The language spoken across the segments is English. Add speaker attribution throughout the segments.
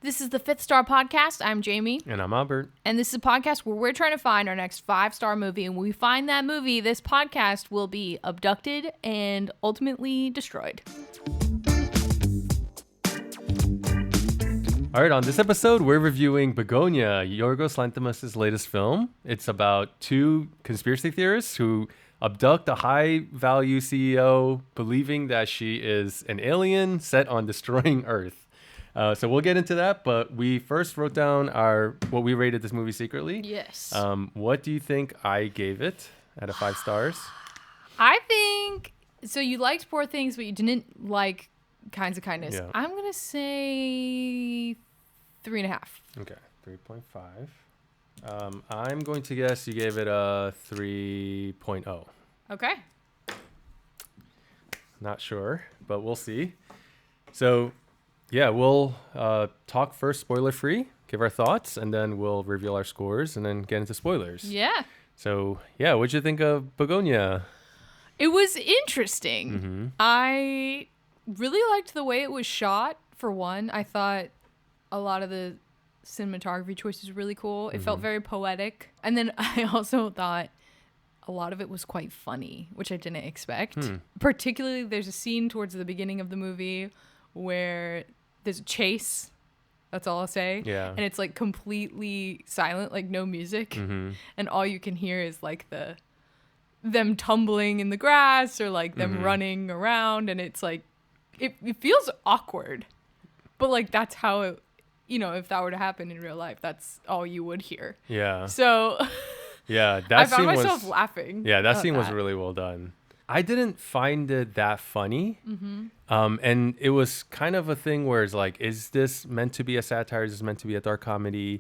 Speaker 1: This is the Fifth Star Podcast. I'm Jamie.
Speaker 2: And I'm Albert.
Speaker 1: And this is a podcast where we're trying to find our next 5-star movie. And when we find that movie, this podcast will be abducted and ultimately destroyed.
Speaker 2: All right, on this episode, we're reviewing Bugonia, Yorgos Lanthimos' latest film. It's about two conspiracy theorists who abduct a high-value CEO, believing that she is an alien set on destroying Earth. So we'll get into that, but we first wrote down what we rated this movie secretly.
Speaker 1: Yes.
Speaker 2: What do you think I gave it out of 5 stars?
Speaker 1: I think, so you liked Poor Things, but you didn't like Kinds of Kindness.
Speaker 2: Yeah.
Speaker 1: I'm going to say 3.5.
Speaker 2: Okay, 3.5. I'm going to guess you gave it a 3.0.
Speaker 1: Okay.
Speaker 2: Not sure, but we'll see. So, yeah, we'll talk first spoiler-free, give our thoughts, and then we'll reveal our scores and then get into spoilers.
Speaker 1: Yeah.
Speaker 2: So, yeah, what'd you think of Bugonia?
Speaker 1: It was interesting.
Speaker 2: Mm-hmm.
Speaker 1: I really liked the way it was shot, for one. I thought a lot of the cinematography choices were really cool. It felt very poetic. And then I also thought a lot of it was quite funny, which I didn't expect. Particularly, there's a scene towards the beginning of the movie where there's a chase. That's all I'll say.
Speaker 2: Yeah.
Speaker 1: And it's like completely silent, like no music. And all you can hear is like them tumbling in the grass or like them running around. And it's like, it feels awkward. But like that's how it, if that were to happen in real life, that's all you would hear.
Speaker 2: Yeah.
Speaker 1: So
Speaker 2: Yeah,
Speaker 1: I found myself laughing.
Speaker 2: Yeah, that scene was
Speaker 1: that.
Speaker 2: really well done. I didn't find it that funny. And it was kind of a thing where it's like, is this meant to be a satire? Is this meant to be a dark comedy?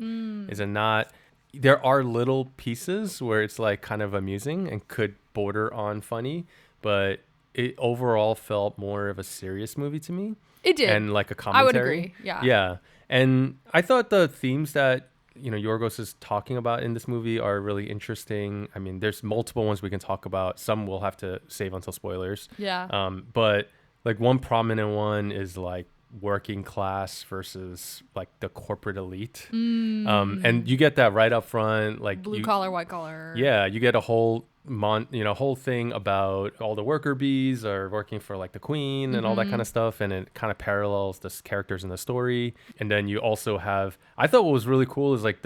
Speaker 2: Is it not? There are little pieces where it's like kind of amusing and could border on funny, but it overall felt more of a serious movie to me.
Speaker 1: It did.
Speaker 2: And like a commentary.
Speaker 1: I would agree. Yeah.
Speaker 2: Yeah. And I thought the themes that Yorgos is talking about in this movie are really interesting. I mean, there's multiple ones we can talk about. Some we'll have to save until spoilers.
Speaker 1: Yeah.
Speaker 2: But like one prominent one is like working class versus like the corporate elite. And you get that right up front, like
Speaker 1: Blue collar, white collar.
Speaker 2: Yeah, you get a whole whole thing about all the worker bees are working for like the queen and all that kind of stuff, and it kind of parallels the characters in the story. And then you also have, I thought what was really cool is like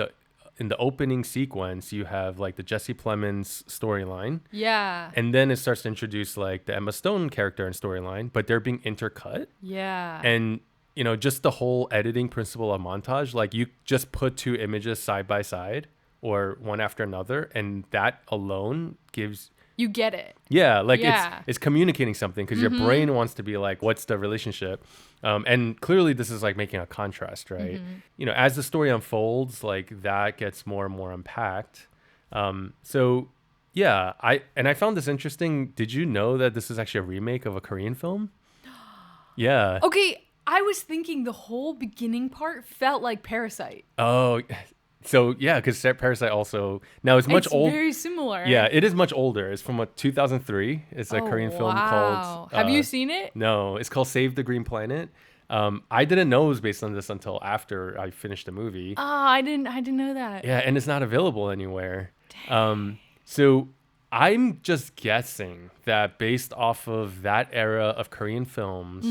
Speaker 2: in the opening sequence you have like the Jesse Plemons storyline.
Speaker 1: Yeah.
Speaker 2: And then it starts to introduce like the Emma Stone character and storyline, but they're being intercut.
Speaker 1: Yeah.
Speaker 2: And just the whole editing principle of montage, like you just put 2 images side by side or one after another, and that alone gives
Speaker 1: you get it.
Speaker 2: Yeah, like
Speaker 1: Yeah.
Speaker 2: it's communicating something because your brain wants to be like, what's the relationship? And clearly this is like making a contrast, right? As the story unfolds, like that gets more and more unpacked. So yeah, I found this interesting. Did you know that this is actually a remake of a Korean film? Yeah.
Speaker 1: Okay, I was thinking the whole beginning part felt like Parasite.
Speaker 2: Oh, so yeah, because Parasite also now it's much older.
Speaker 1: It's very similar.
Speaker 2: Yeah, it is much older. It's from 2003. It's a Korean film called.
Speaker 1: Have you seen it?
Speaker 2: No, it's called Save the Green Planet. I didn't know it was based on this until after I finished the movie.
Speaker 1: Oh, I didn't know that.
Speaker 2: Yeah, and it's not available anywhere. So I'm just guessing that based off of that era of Korean films,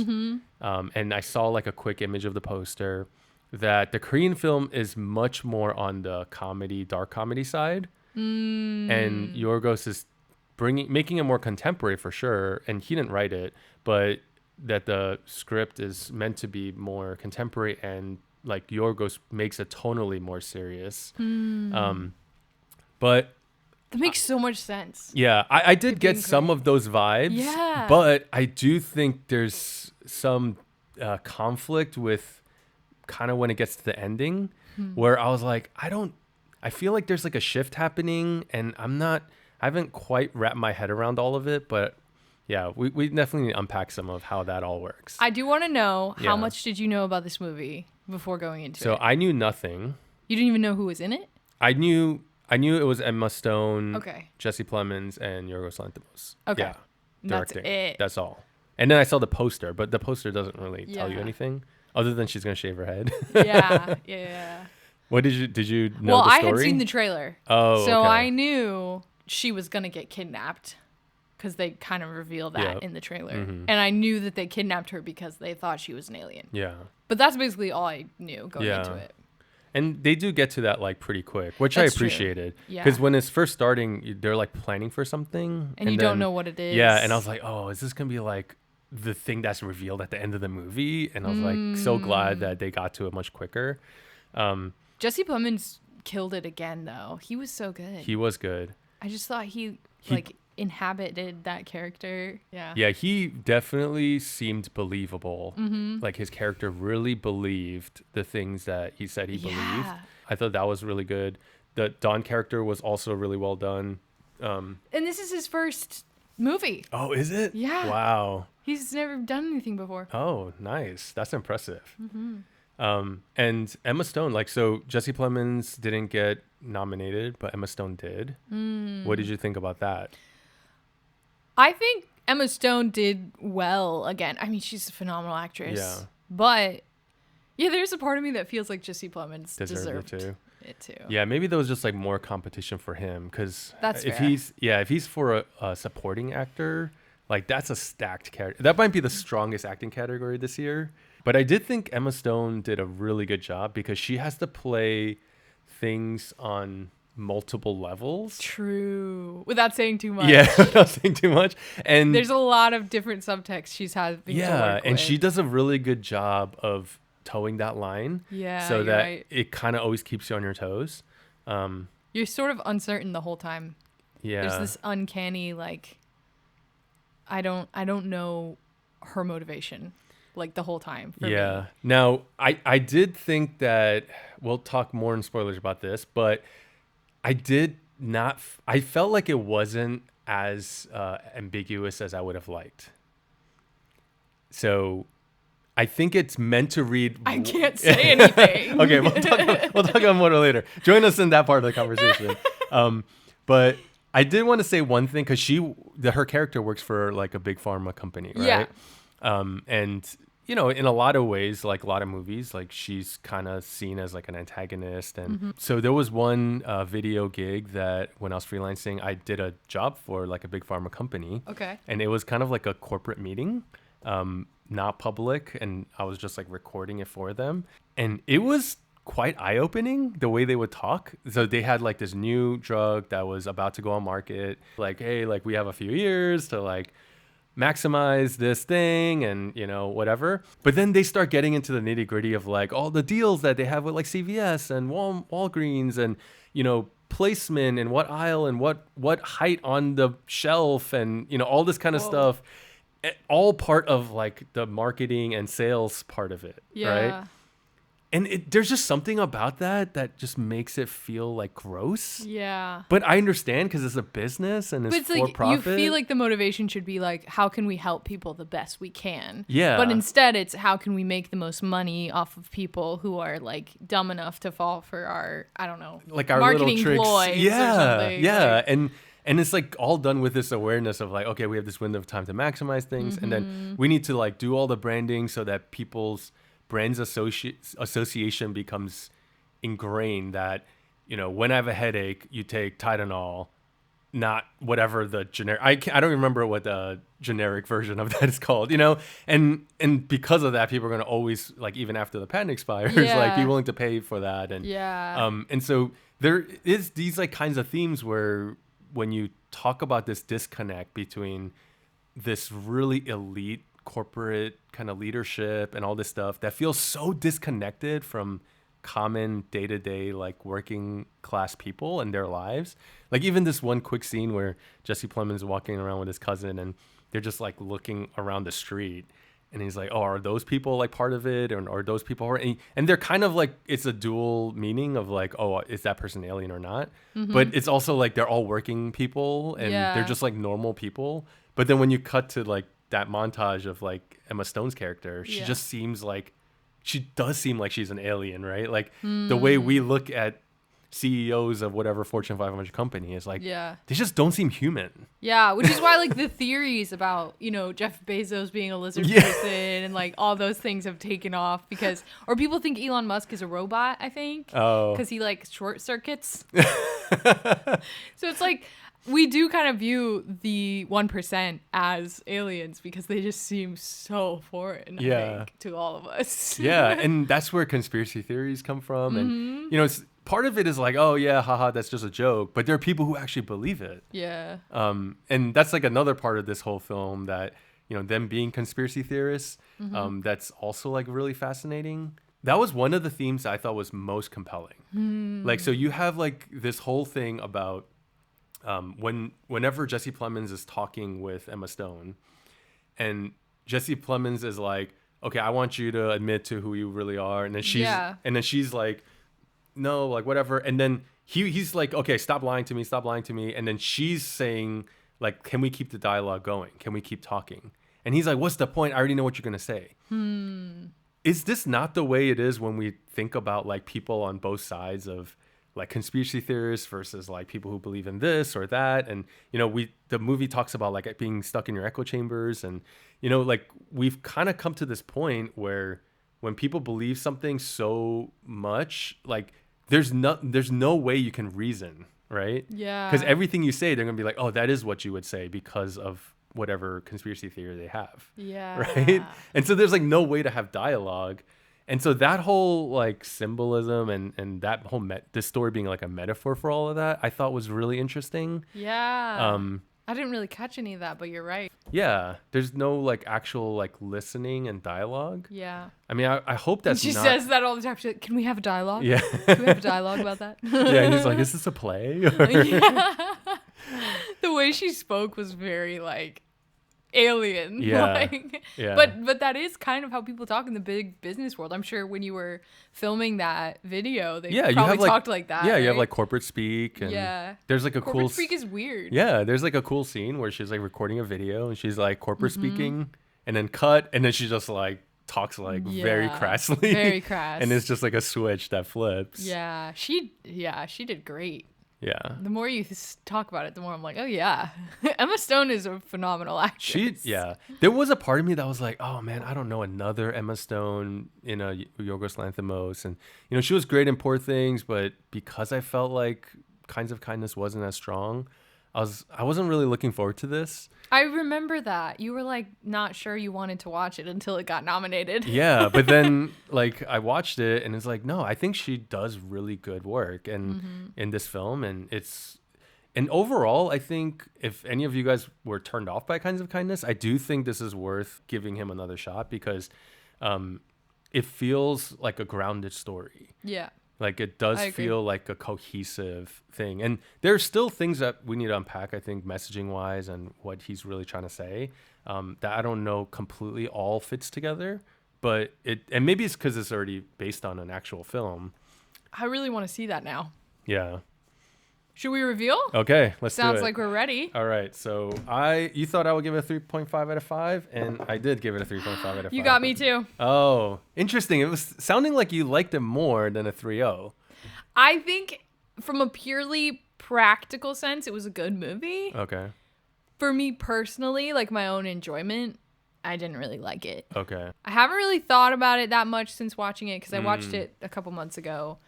Speaker 2: and I saw like a quick image of the poster, that the Korean film is much more on the dark comedy side. And Yorgos is making it more contemporary for sure. And he didn't write it, but that the script is meant to be more contemporary, and like Yorgos makes it tonally more serious. But
Speaker 1: that makes so much sense.
Speaker 2: Yeah, I did get some of those vibes.
Speaker 1: Yeah.
Speaker 2: But I do think there's some conflict with kind of when it gets to the ending, where I was like, I feel like there's like a shift happening, and I haven't quite wrapped my head around all of it, but yeah, we definitely need to unpack some of how that all works.
Speaker 1: I do want to know, how much did you know about this movie before going into it?
Speaker 2: So I knew nothing.
Speaker 1: You didn't even know who was in it?
Speaker 2: I knew it was Emma Stone,
Speaker 1: okay,
Speaker 2: Jesse Plemons, and Yorgos Lanthimos.
Speaker 1: Okay.
Speaker 2: Yeah, directing.
Speaker 1: That's it.
Speaker 2: That's all. And then I saw the poster, but the poster doesn't really tell you anything. other than she's gonna shave her head.
Speaker 1: Yeah.
Speaker 2: What did you know
Speaker 1: Well,
Speaker 2: the
Speaker 1: I
Speaker 2: story?
Speaker 1: had seen the trailer.
Speaker 2: Oh,
Speaker 1: so
Speaker 2: okay.
Speaker 1: I knew she was gonna get kidnapped because they kind of reveal that in the trailer. And I knew that they kidnapped her because they thought she was an alien.
Speaker 2: Yeah.
Speaker 1: But that's basically all I knew going into it.
Speaker 2: And they do get to that like pretty quick, which
Speaker 1: That's
Speaker 2: I appreciated.
Speaker 1: true. Yeah.
Speaker 2: Because when it's first starting, they're like planning for something.
Speaker 1: And you
Speaker 2: then,
Speaker 1: don't know what it is.
Speaker 2: Yeah. And I was like, oh, is this going to be like the thing that's revealed at the end of the movie? And I was like so glad that they got to it much quicker.
Speaker 1: Jesse Plemons killed it again, though. He was so good.
Speaker 2: He was good.
Speaker 1: I just thought he like inhabited that character.
Speaker 2: Yeah, he definitely seemed believable. Like his character really believed the things that he said he believed. I thought that was really good. The Don character was also really well done.
Speaker 1: And this is his first movie.
Speaker 2: Oh, is it?
Speaker 1: Yeah.
Speaker 2: Wow.
Speaker 1: He's never done anything before.
Speaker 2: Oh, nice. That's impressive. And Emma Stone, like, so Jesse Plemons didn't get nominated, but Emma Stone did. What did you think about that?
Speaker 1: I think Emma Stone did well again. I mean, she's a phenomenal actress.
Speaker 2: Yeah.
Speaker 1: But yeah, there's a part of me that feels like Jesse Plemons
Speaker 2: Deserved
Speaker 1: deserved it too.
Speaker 2: Yeah, maybe there was just like more competition for him because if
Speaker 1: fair.
Speaker 2: he's for a supporting actor, like that's a stacked category. That might be the strongest acting category this year. But I did think Emma Stone did a really good job because she has to play things on multiple levels.
Speaker 1: True. Without saying too much.
Speaker 2: Yeah, without saying too much. And
Speaker 1: there's a lot of different subtext she's having to work
Speaker 2: and
Speaker 1: with.
Speaker 2: she does a really good job of towing that line.
Speaker 1: Yeah,
Speaker 2: so that
Speaker 1: right.
Speaker 2: it kind of always keeps you on your toes.
Speaker 1: You're sort of uncertain the whole time.
Speaker 2: Yeah.
Speaker 1: There's this uncanny like I don't know her motivation like the whole time for me.
Speaker 2: Now, I did think that we'll talk more in spoilers about this, but I did not I felt like it wasn't as ambiguous as I would have liked. So I think it's meant to read.
Speaker 1: I can't say anything.
Speaker 2: Okay, we'll talk about more later. Join us in that part of the conversation. But I did want to say one thing because her character works for like a big pharma company, right?
Speaker 1: Yeah.
Speaker 2: And you know, in a lot of ways, like a lot of movies, like she's kind of seen as like an antagonist. And so there was one video gig that when I was freelancing, I did a job for like a big pharma company.
Speaker 1: Okay.
Speaker 2: And it was kind of like a corporate meeting, not public. And I was just like recording it for them. And it was quite eye-opening the way they would talk. So they had like this new drug that was about to go on market. Like, hey, like we have a few years to like maximize this thing and, you know, whatever. But then they start getting into the nitty gritty of like all the deals that they have with like CVS and Walgreens and, you know, placement and what aisle and what height on the shelf and, you know, all this kind of stuff. All part of like the marketing and sales part of it.
Speaker 1: Yeah.
Speaker 2: Right. And there's just something about that just makes it feel like gross.
Speaker 1: Yeah.
Speaker 2: But I understand because it's a business and it's for
Speaker 1: like,
Speaker 2: profit.
Speaker 1: You feel like the motivation should be like, how can we help people the best we can?
Speaker 2: Yeah.
Speaker 1: But instead, it's how can we make the most money off of people who are like dumb enough to fall for our, I don't know,
Speaker 2: like our
Speaker 1: marketing
Speaker 2: little tricks.
Speaker 1: ploys
Speaker 2: Yeah.
Speaker 1: or something.
Speaker 2: Yeah.
Speaker 1: Like,
Speaker 2: And it's like all done with this awareness of like, okay, we have this window of time to maximize things. And then we need to like do all the branding so that people's brands association becomes ingrained that, you know, when I have a headache, you take Tylenol, not whatever the generic, I don't remember what the generic version of that is called, you know? And because of that, people are going to always like, even after the patent expires, like be willing to pay for that. And, and so there is these like kinds of themes where when you talk about this disconnect between this really elite corporate kind of leadership and all this stuff that feels so disconnected from common day-to-day like working class people and their lives. Like even this one quick scene where Jesse Plemons is walking around with his cousin and they're just like looking around the street and he's like, oh, are those people like part of it, or are those people and they're kind of like, it's a dual meaning of like, oh, is that person alien or not? But it's also like they're all working people and they're just like normal people. But then when you cut to like that montage of like Emma Stone's character, she just seems like, she does seem like she's an alien, right? Like the way we look at CEOs of whatever Fortune 500 company. It's like,
Speaker 1: Yeah.
Speaker 2: they just don't seem human.
Speaker 1: Yeah, which is why like the theories about, Jeff Bezos being a lizard
Speaker 2: Yeah.
Speaker 1: person and like all those things have taken off or people think Elon Musk is a robot, I think.
Speaker 2: Oh.
Speaker 1: Because he like short circuits. So it's like we do kind of view the 1% as aliens because they just seem so foreign, I think, to all of us.
Speaker 2: Yeah, and that's where conspiracy theories come from. And, part of it is like, oh, yeah, haha, that's just a joke. But there are people who actually believe it.
Speaker 1: Yeah.
Speaker 2: And that's like another part of this whole film that, them being conspiracy theorists, that's also like really fascinating. That was one of the themes that I thought was most compelling. Like, so you have like this whole thing about whenever Jesse Plemons is talking with Emma Stone, and Jesse Plemons is like, okay, I want you to admit to who you really are. And then she's like, no, like whatever. And then he's like, okay, stop lying to me. And then she's saying like, can we keep the dialogue going? Can we keep talking? And he's like, what's the point? I already know what you're going to say. Is this not the way it is when we think about like people on both sides of like conspiracy theorists versus like people who believe in this or that? And, the movie talks about like being stuck in your echo chambers. And, like we've kind of come to this point where when people believe something so much, like there's no way you can reason, right?
Speaker 1: Yeah.
Speaker 2: Because everything you say, they're going to be like, oh, that is what you would say because of whatever conspiracy theory they have.
Speaker 1: Yeah.
Speaker 2: Right. And so there's like no way to have dialogue. And so that whole like symbolism and that whole this story being like a metaphor for all of that, I thought was really interesting.
Speaker 1: Yeah. I didn't really catch any of that, but you're right.
Speaker 2: Yeah. There's no like actual like listening and dialogue.
Speaker 1: Yeah.
Speaker 2: I mean, I hope that's
Speaker 1: She says that all the time. She's like, can we have a dialogue?
Speaker 2: Yeah.
Speaker 1: Can we have a dialogue about that?
Speaker 2: Yeah. And he's like, is this a play?
Speaker 1: Yeah. The way she spoke was very like alien.
Speaker 2: Yeah. Yeah.
Speaker 1: But that is kind of how people talk in the big business world. I'm sure when you were filming that video, they probably talked like that.
Speaker 2: Yeah,
Speaker 1: right?
Speaker 2: you have like corporate speak, and there's like a
Speaker 1: corporate speak is weird.
Speaker 2: Yeah, there's like a cool scene where she's like recording a video and she's like corporate speaking, and then cut, and then she just like talks like very crassly.
Speaker 1: Very crass.
Speaker 2: And it's just like a switch that flips.
Speaker 1: Yeah, she did great.
Speaker 2: Yeah.
Speaker 1: The more you talk about it, the more I'm like, oh yeah, Emma Stone is a phenomenal actress.
Speaker 2: There was a part of me that was like, oh man, I don't know another Emma Stone in a Yorgos Lanthimos, and she was great in Poor Things, but because I felt like Kinds of Kindness wasn't as strong, I wasn't really looking forward to this.
Speaker 1: I remember that you were like not sure you wanted to watch it until it got nominated.
Speaker 2: Yeah, but then like I watched it and it's like, no, I think she does really good work and in this film, and overall I think if any of you guys were turned off by Kinds of Kindness, I do think this is worth giving him another shot because it feels like a grounded story.
Speaker 1: Yeah.
Speaker 2: Like it does feel like a cohesive thing. And there's still things that we need to unpack, I think, messaging wise and what he's really trying to say, that I don't know completely all fits together. But and maybe it's because it's already based on an actual film.
Speaker 1: I really want to see that now.
Speaker 2: Yeah.
Speaker 1: Should we reveal?
Speaker 2: Okay, let's do it.
Speaker 1: Sounds like we're ready.
Speaker 2: All right. So you thought I would give it a 3.5 out of 5, and I did give it a 3.5 out of 5.
Speaker 1: You got me too.
Speaker 2: Oh, interesting. It was sounding like you liked it more than a 3.0.
Speaker 1: I think from a purely practical sense, it was a good movie.
Speaker 2: Okay.
Speaker 1: For me personally, like my own enjoyment, I didn't really like it.
Speaker 2: Okay.
Speaker 1: I haven't really thought about it that much since watching it because I watched it a couple months ago.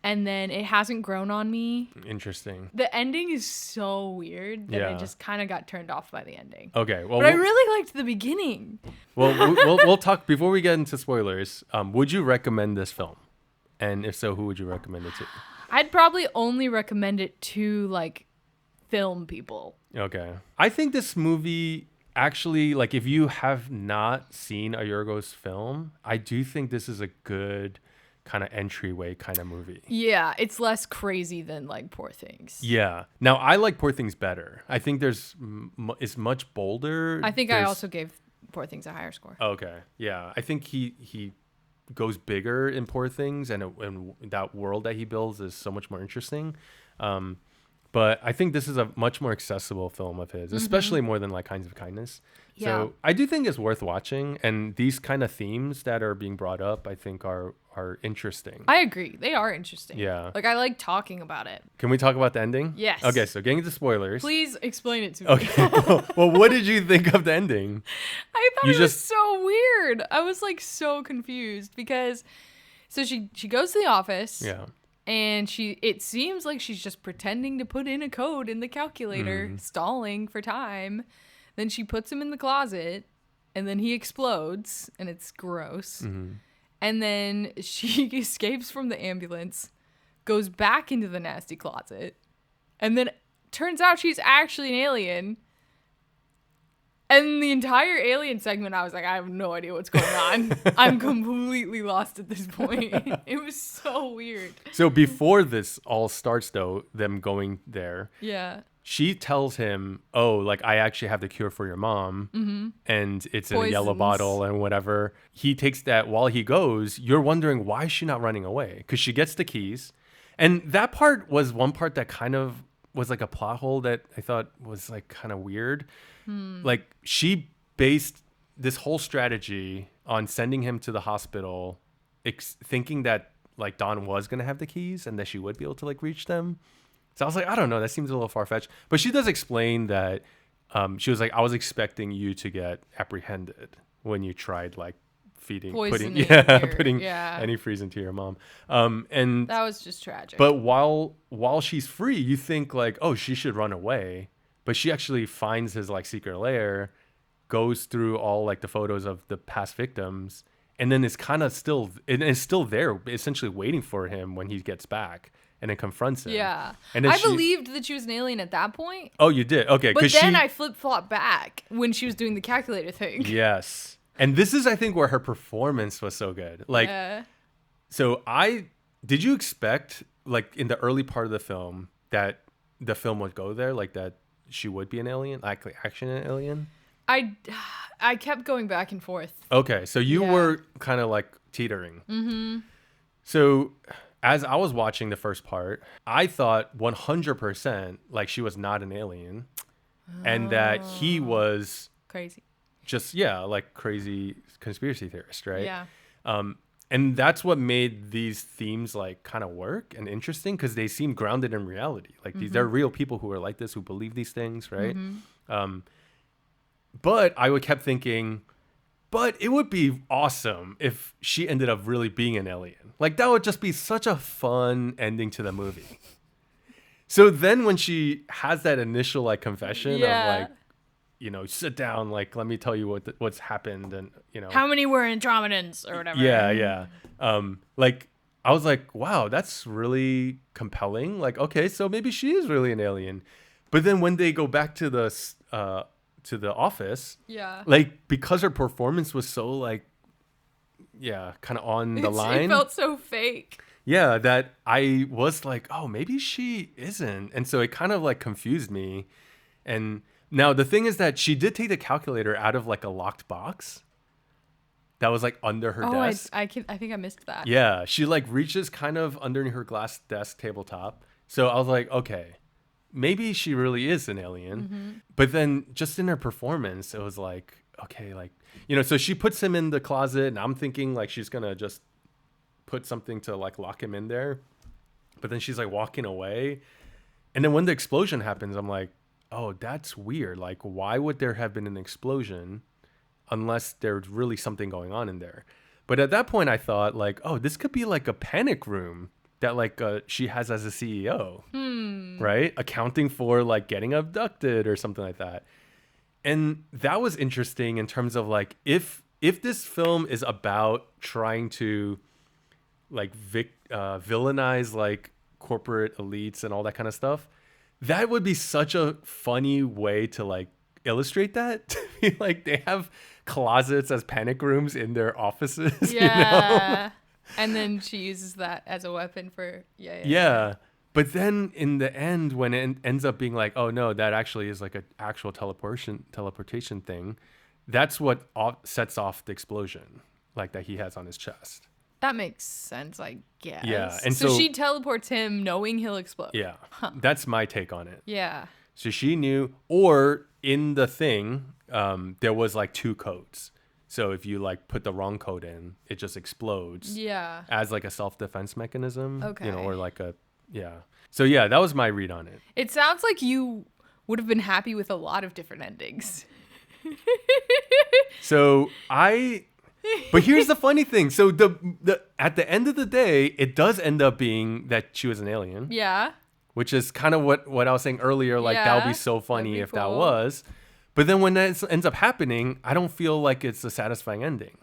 Speaker 1: And then it hasn't grown on me.
Speaker 2: Interesting.
Speaker 1: The ending is so weird that I just kind of got turned off by the ending.
Speaker 2: Okay. Well,
Speaker 1: but I really liked the beginning.
Speaker 2: Well, we'll talk before we get into spoilers. Would you recommend this film? And if so, who would you recommend it to?
Speaker 1: I'd probably only recommend it to like film people.
Speaker 2: Okay. I think this movie actually, like, if you have not seen a Yorgos film, I do think this is a good kind of entryway kind of movie.
Speaker 1: Yeah, it's less crazy than like Poor Things.
Speaker 2: Yeah. Now I like Poor Things better. I think it's much bolder.
Speaker 1: I think I also gave Poor Things a higher score.
Speaker 2: Okay. Yeah. I think he goes bigger in Poor Things, and that world that he builds is so much more interesting. But I think this is a much more accessible film of his, especially more than like Kinds of Kindness. Yeah. So I do think it's worth watching, and these kind of themes that are being brought up, I think are are interesting.
Speaker 1: I agree. They are interesting.
Speaker 2: Yeah.
Speaker 1: Like, I like talking about it.
Speaker 2: Can we talk about the ending?
Speaker 1: Yes.
Speaker 2: Okay, so getting into spoilers.
Speaker 1: Please explain it to me.
Speaker 2: Okay. Well, what did you think of the ending?
Speaker 1: I thought it was so weird. I was like so confused because so she goes to the office.
Speaker 2: Yeah.
Speaker 1: And it seems like she's just pretending to put in a code in the calculator, stalling for time. Then she puts him in the closet, and then he explodes, and it's gross. And then she escapes from the ambulance, goes back into the nasty closet, and then turns out she's actually an alien. And the entire alien segment, I was like, I have no idea what's going on. I'm completely lost at this point. It was so weird.
Speaker 2: So before this all starts, though, them going there, she tells him, oh, like, I actually have the cure for your mom, and it's in a yellow bottle and whatever. He takes that while he goes. You're wondering, why is she not running away? Because she gets the keys. And that part was one part that kind of was like a plot hole that I thought was like kind of weird. Like, she based this whole strategy on sending him to the hospital, thinking that like Dawn was going to have the keys and that she would be able to like reach them. So I was like, I don't know, that seems a little far-fetched. But she does explain that she was like, I was expecting you to get apprehended when you tried like putting antifreeze into your mom. And
Speaker 1: that was just tragic.
Speaker 2: But while she's free, you think like, oh, she should run away. But she actually finds his like secret lair, goes through all like the photos of the past victims, and then is kind of still there, essentially waiting for him when he gets back, and then confronts him.
Speaker 1: Yeah,
Speaker 2: and then
Speaker 1: I believed that she was an alien at that point.
Speaker 2: Oh, you did? Okay,
Speaker 1: but then I flip-flopped back when she was doing the calculator thing.
Speaker 2: Yes, and this is I think where her performance was so good. Like, so did you expect like in the early part of the film that the film would go there, like that? She would be an alien, like action alien.
Speaker 1: I kept going back and forth.
Speaker 2: Okay, so you were kind of like teetering. So as I was watching the first part, I thought 100% like she was not an alien, and that he was
Speaker 1: crazy.
Speaker 2: Just like crazy conspiracy theorist, right?
Speaker 1: Yeah.
Speaker 2: And that's what made these themes like kind of work and interesting because they seem grounded in reality. Like they're real people who are like this, who believe these things, right? But I kept thinking, but it would be awesome if she ended up really being an alien. Like that would just be such a fun ending to the movie. So then when she has that initial like confession of like, you know, sit down, like, let me tell you what's happened and, you know.
Speaker 1: How many were Andromedans or whatever.
Speaker 2: Yeah. Like, I was like, wow, that's really compelling. Like, okay, so maybe she is really an alien. But then when they go back to the office, like, because her performance was so, like, kind of on the line.
Speaker 1: It felt so fake.
Speaker 2: Yeah, that I was like, oh, maybe she isn't. And so it kind of, like, confused me. And now, the thing is that she did take the calculator out of, like, a locked box that was, like, under her desk.
Speaker 1: I think I missed that.
Speaker 2: Yeah. She, like, reaches kind of underneath her glass desk tabletop. So I was like, okay, maybe she really is an alien. But then just in her performance, it was like, okay, like, you know, so she puts him in the closet, and I'm thinking, like, she's going to just put something to, like, lock him in there. But then she's, like, walking away. And then when the explosion happens, I'm like, oh, that's weird. Like, why would there have been an explosion unless there's really something going on in there? But at that point, I thought, like, oh, this could be like a panic room that, like, she has as a CEO, right? Accounting for, like, getting abducted or something like that. And that was interesting in terms of, like, if this film is about trying to, like, villainize, like, corporate elites and all that kind of stuff, that would be such a funny way to, like, illustrate that. Like, they have closets as panic rooms in their offices.
Speaker 1: Yeah.
Speaker 2: You know?
Speaker 1: And then she uses that as a weapon for,
Speaker 2: Yeah. But then in the end, when it ends up being like, oh, no, that actually is, like, an actual teleportation thing, that's what sets off the explosion, like, that he has on his chest.
Speaker 1: That makes sense, I guess.
Speaker 2: Yeah. And
Speaker 1: so she teleports him knowing he'll explode.
Speaker 2: Yeah. That's my take on it.
Speaker 1: Yeah.
Speaker 2: So she knew, or in the thing, there was like 2 codes. So if you like put the wrong code in, it just explodes.
Speaker 1: Yeah.
Speaker 2: As like a self-defense mechanism.
Speaker 1: Okay.
Speaker 2: You know, or like a, yeah. So yeah, that was my read on it.
Speaker 1: It sounds like you would have been happy with a lot of different endings.
Speaker 2: But here's the funny thing. So the at the end of the day, it does end up being that she was an alien.
Speaker 1: Yeah.
Speaker 2: Which is kind of what I was saying earlier. Like, that would be so funny if that was. But then when that ends up happening, I don't feel like it's a satisfying ending.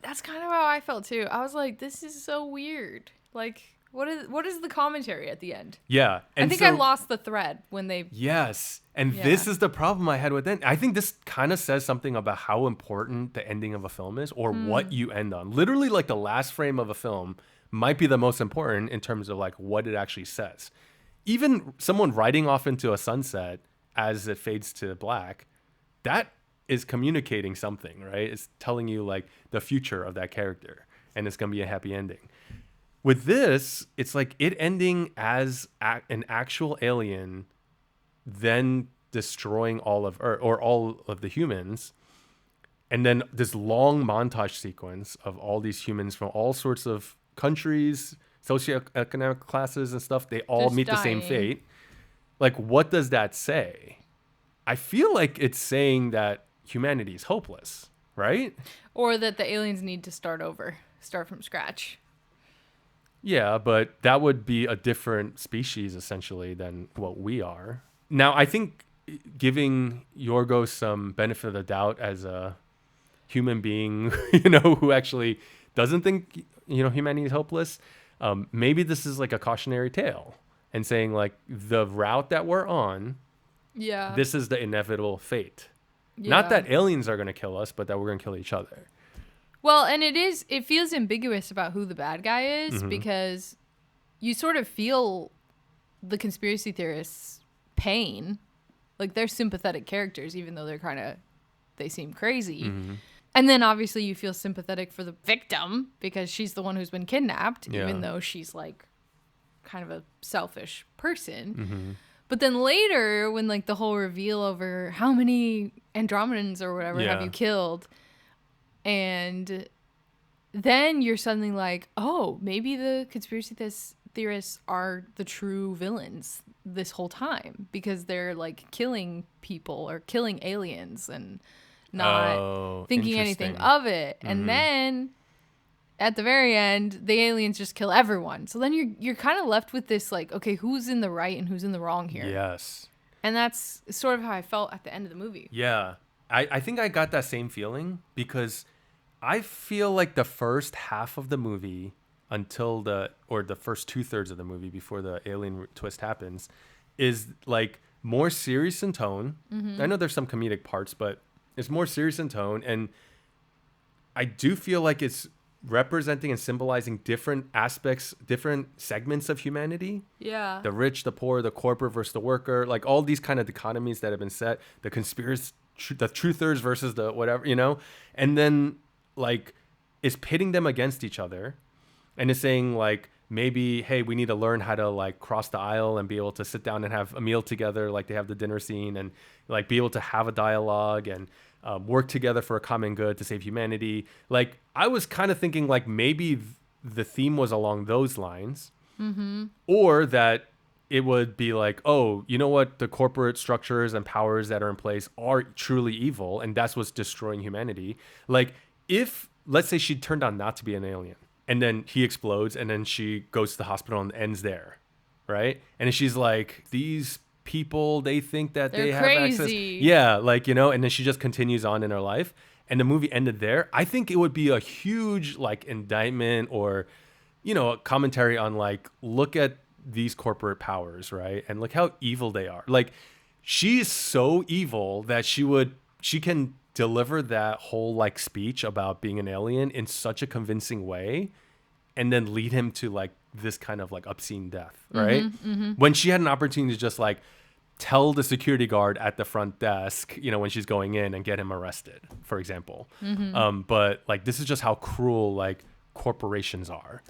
Speaker 1: That's kind of how I felt too. I was like, this is so weird. Like, what is the commentary at the end?
Speaker 2: Yeah.
Speaker 1: And I think I lost the thread when they...
Speaker 2: Yes. And this is the problem I had with it. I think this kind of says something about how important the ending of a film is, or what you end on. Literally, like, the last frame of a film might be the most important in terms of, like, what it actually says. Even someone riding off into a sunset as it fades to black, that is communicating something, right? It's telling you, like, the future of that character, and it's going to be a happy ending. With this, it's like it ending as an actual alien, then destroying all of Earth, or all of the humans, and then this long montage sequence of all these humans from all sorts of countries, socioeconomic classes and stuff, they all
Speaker 1: Just
Speaker 2: meet
Speaker 1: dying.
Speaker 2: the same fate. Like, what does that say? I feel like it's saying that humanity is hopeless, right?
Speaker 1: Or that the aliens need to start from scratch.
Speaker 2: Yeah, but that would be a different species, essentially, than what we are. Now, I think giving Yorgos some benefit of the doubt as a human being, who actually doesn't think, humanity is hopeless, maybe this is like a cautionary tale and saying, like, the route that we're on, this is the inevitable fate. Yeah. Not that aliens are going to kill us, but that we're going to kill each other.
Speaker 1: Well, and it feels ambiguous about who the bad guy is, because you sort of feel the conspiracy theorists' pain. Like, they're sympathetic characters, even though they seem crazy. And then obviously you feel sympathetic for the victim because she's the one who's been kidnapped, even though she's like kind of a selfish person. But then later, when like the whole reveal over how many Andromedans or whatever have you killed, and then you're suddenly like, oh, maybe the conspiracy theorists are the true villains this whole time, because they're like killing people or killing aliens and not thinking anything of it. And then at the very end, the aliens just kill everyone. So then you're kind of left with this, like, okay, who's in the right and who's in the wrong here?
Speaker 2: Yes.
Speaker 1: And that's sort of how I felt at the end of the movie.
Speaker 2: Yeah. I think I got that same feeling, because I feel like the first half of the movie until the first 2/3 of the movie before the alien twist happens is like more serious in tone. I know there's some comedic parts, but it's more serious in tone. And I do feel like it's representing and symbolizing different aspects, different segments of humanity.
Speaker 1: Yeah.
Speaker 2: The rich, the poor, the corporate versus the worker, like all these kind of dichotomies that have been set, the conspiracy, the truthers versus the whatever, and then like is pitting them against each other and is saying like, maybe, hey, we need to learn how to like cross the aisle and be able to sit down and have a meal together, like they have the dinner scene, and like be able to have a dialogue and work together for a common good to save humanity. Like, I was kind of thinking like maybe the theme was along those lines, or that it would be like, oh, you know what? The corporate structures and powers that are in place are truly evil, and that's what's destroying humanity. Like, if, let's say she turned out not to be an alien, and then he explodes, and then she goes to the hospital and ends there, right? And then she's like, these people, they think that
Speaker 1: They're
Speaker 2: they have
Speaker 1: crazy.
Speaker 2: access. Yeah, like, and then she just continues on in her life, and the movie ended there. I think it would be a huge, like, indictment or, a commentary on, like, look at these corporate powers, right? And look how evil they are. Like, she's so evil that she can deliver that whole like speech about being an alien in such a convincing way, and then lead him to like this kind of like obscene death, right? When she had an opportunity to just like tell the security guard at the front desk, when she's going in, and get him arrested, for example. But like, this is just how cruel like corporations are.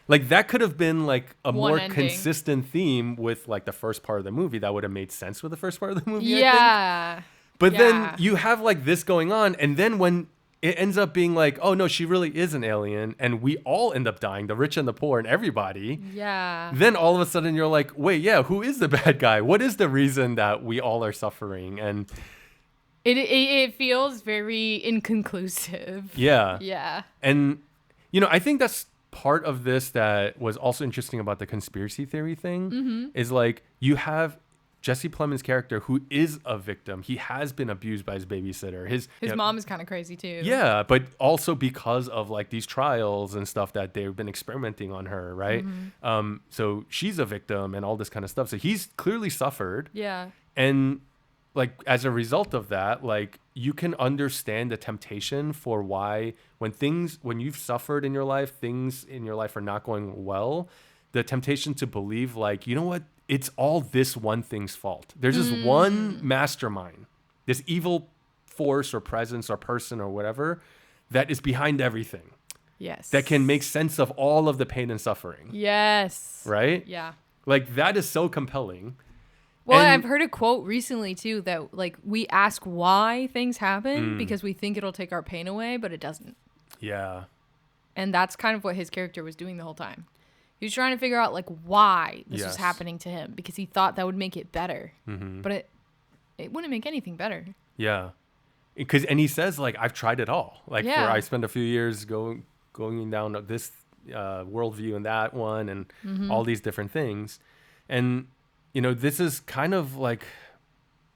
Speaker 2: Like, that could have been like a more consistent theme with like the first part of the movie. That would have made sense with the first part of the movie.
Speaker 1: Yeah.
Speaker 2: But then you have like this going on, and then when it ends up being like, oh no, she really is an alien, and we all end up dying, the rich and the poor and everybody.
Speaker 1: Yeah.
Speaker 2: Then all of a sudden you're like, wait, yeah, who is the bad guy? What is the reason that we all are suffering? And
Speaker 1: it feels very inconclusive.
Speaker 2: yeah.
Speaker 1: Yeah.
Speaker 2: And, I think that's part of this that was also interesting about the conspiracy theory thing is like you have Jesse Plemons' character who is a victim. He has been abused by his babysitter. His
Speaker 1: mom is kind of crazy too.
Speaker 2: Yeah, but also because of like these trials and stuff that they've been experimenting on her, right? So she's a victim and all this kind of stuff. So he's clearly suffered.
Speaker 1: Yeah.
Speaker 2: And like as a result of that, like you can understand the temptation for why when you've suffered in your life, things in your life are not going well, the temptation to believe like, you know what? It's all this one thing's fault. There's this one mastermind, this evil force or presence or person or whatever that is behind everything.
Speaker 1: Yes.
Speaker 2: That can make sense of all of the pain and suffering.
Speaker 1: Yes.
Speaker 2: Right?
Speaker 1: Yeah.
Speaker 2: Like that is so compelling.
Speaker 1: Well, I've heard a quote recently too that like we ask why things happen because we think it'll take our pain away, but it doesn't.
Speaker 2: Yeah.
Speaker 1: And that's kind of what his character was doing the whole time. He was trying to figure out like why this was happening to him because he thought that would make it better, but it wouldn't make anything better.
Speaker 2: Yeah, and he says like I've tried it all. Like I spent a few years going down this worldview and that one and all these different things, and this is kind of like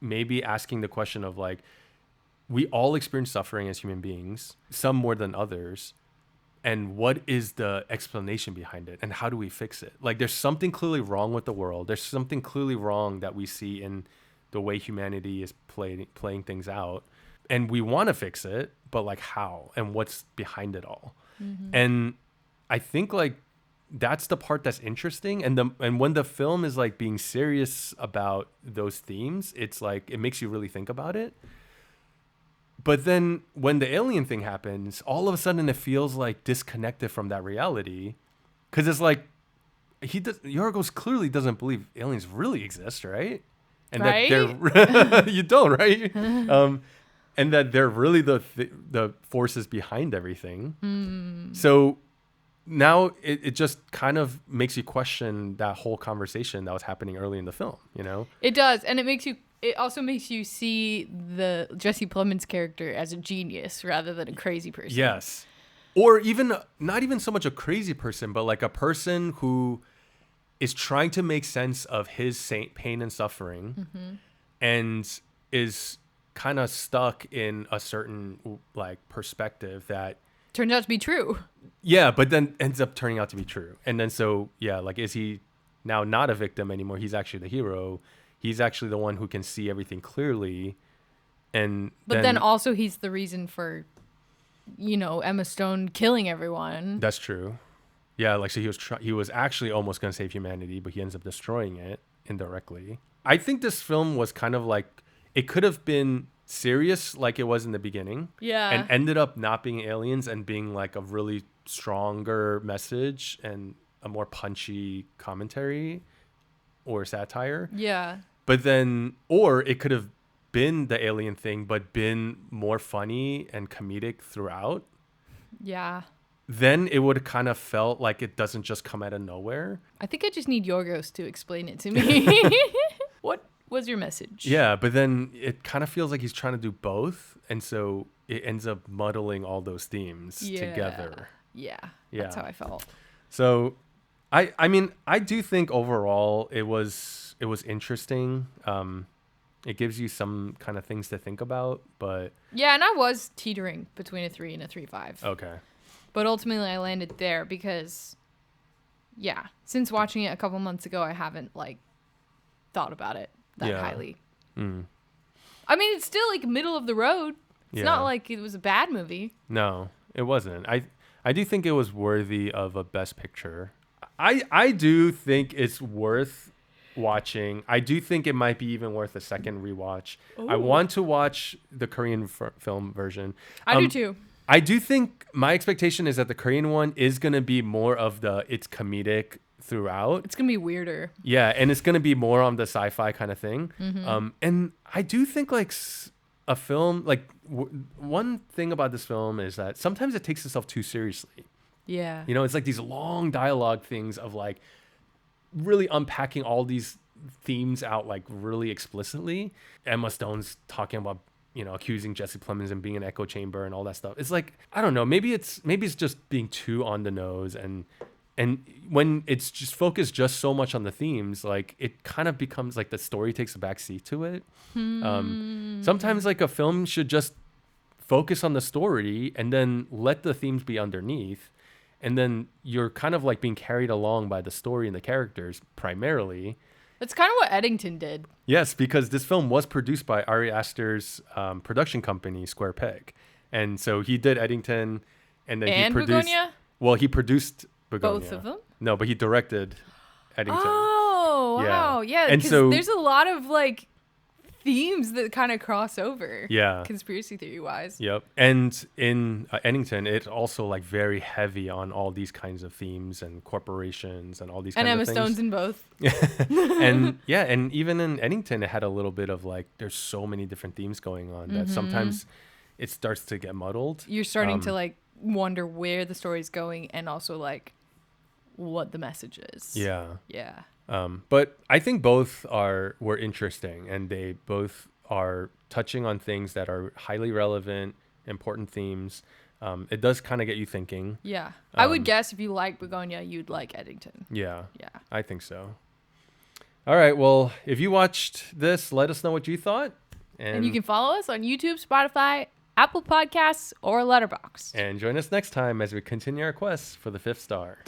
Speaker 2: maybe asking the question of like we all experience suffering as human beings, some more than others. And what is the explanation behind it? And how do we fix it? Like, there's something clearly wrong with the world. There's something clearly wrong that we see in the way humanity is playing things out. And we want to fix it, but like how? And what's behind it all? And I think like that's the part that's interesting. And when the film is like being serious about those themes, it's like, it makes you really think about it. But then when the alien thing happens, all of a sudden it feels like disconnected from that reality. Because it's like, Yorgos clearly doesn't believe aliens really exist, right? And
Speaker 1: right?
Speaker 2: that they're, you don't, right? And that they're really the forces behind everything. So now it just kind of makes you question that whole conversation that was happening early in the film, It
Speaker 1: does. And it also makes you see the Jesse Plemons character as a genius rather than a crazy person.
Speaker 2: Yes. Or even not even so much a crazy person, but like a person who is trying to make sense of his pain and suffering and is kind of stuck in a certain like perspective that
Speaker 1: turns out to be true.
Speaker 2: Yeah, but then ends up turning out to be true. And then so, yeah, like is he now not a victim anymore? He's actually the hero. He's actually the one who can see everything clearly. But then also he's the reason for, Emma Stone killing everyone. That's true. Yeah, like so he was actually almost going to save humanity, but he ends up destroying it indirectly. I think this film was kind of like, it could have been serious like it was in the beginning.
Speaker 1: Yeah.
Speaker 2: And ended up not being aliens and being like a really stronger message and a more punchy commentary or satire.
Speaker 1: Yeah.
Speaker 2: But then, or it could have been the alien thing, but been more funny and comedic throughout.
Speaker 1: Yeah.
Speaker 2: Then it would have kind of felt like it doesn't just come out of nowhere.
Speaker 1: I think I just need Yorgos to explain it to me. What was your message?
Speaker 2: Yeah, but then it kind of feels like he's trying to do both. And so it ends up muddling all those themes together.
Speaker 1: Yeah. That's how I felt.
Speaker 2: So I mean, I do think overall it was interesting. It gives you some kind of things to think about, but
Speaker 1: yeah, and I was teetering between a 3 and a 3.5.
Speaker 2: Okay.
Speaker 1: But ultimately I landed there because since watching it a couple months ago, I haven't like thought about it that highly. I mean, it's still like middle of the road. It's not like it was a bad movie.
Speaker 2: No, it wasn't. I do think it was worthy of a Best Picture. I do think it's worth watching. I do think it might be even worth a second rewatch. Ooh. I want to watch the Korean film version.
Speaker 1: I do too.
Speaker 2: I do think my expectation is that the Korean one is going to be more of it's comedic throughout.
Speaker 1: It's going to be weirder.
Speaker 2: Yeah, and it's going to be more on the sci-fi kind of thing. And I do think like a film like one thing about this film is that sometimes it takes itself too seriously.
Speaker 1: Yeah.
Speaker 2: You know, it's like these long dialogue things of like really unpacking all these themes out like really explicitly. Emma Stone's talking about, you know, accusing Jesse Plemons and being an echo chamber and all that stuff. It's like, I don't know, maybe it's just being too on the nose, and when it's just focused just so much on the themes, like it kind of becomes like the story takes a back seat to it. Sometimes like a film should just focus on the story and then let the themes be underneath. And then you're kind of like being carried along by the story and the characters primarily.
Speaker 1: That's kind of what Eddington did.
Speaker 2: Yes, because this film was produced by Ari Aster's production company, Square Peg. And so he did Eddington, and then he produced...
Speaker 1: Bugonia?
Speaker 2: Well, he produced Bugonia.
Speaker 1: Both of them?
Speaker 2: No, but he directed Eddington.
Speaker 1: Oh, wow. Yeah,
Speaker 2: and
Speaker 1: because
Speaker 2: so
Speaker 1: there's a lot of like themes that kind of cross over.
Speaker 2: Yeah.
Speaker 1: Conspiracy theory wise.
Speaker 2: Yep. And in Eddington, it's also like very heavy on all these kinds of themes and corporations and all these kinds of things.
Speaker 1: And Emma Stone's in both.
Speaker 2: And yeah, and even in Eddington, it had a little bit of like, there's so many different themes going on that sometimes it starts to get muddled.
Speaker 1: You're starting to like wonder where the story's going and also like what the message is.
Speaker 2: Yeah.
Speaker 1: Yeah.
Speaker 2: But I think both were interesting, and they both are touching on things that are highly relevant, important themes. It does kind of get you thinking.
Speaker 1: Yeah. I would guess if you like Bugonia, you'd like Eddington.
Speaker 2: Yeah.
Speaker 1: Yeah.
Speaker 2: I think so. All right. Well, if you watched this, let us know what you thought.
Speaker 1: And you can follow us on YouTube, Spotify, Apple Podcasts, or Letterboxd.
Speaker 2: And join us next time as we continue our quest for the 5th star.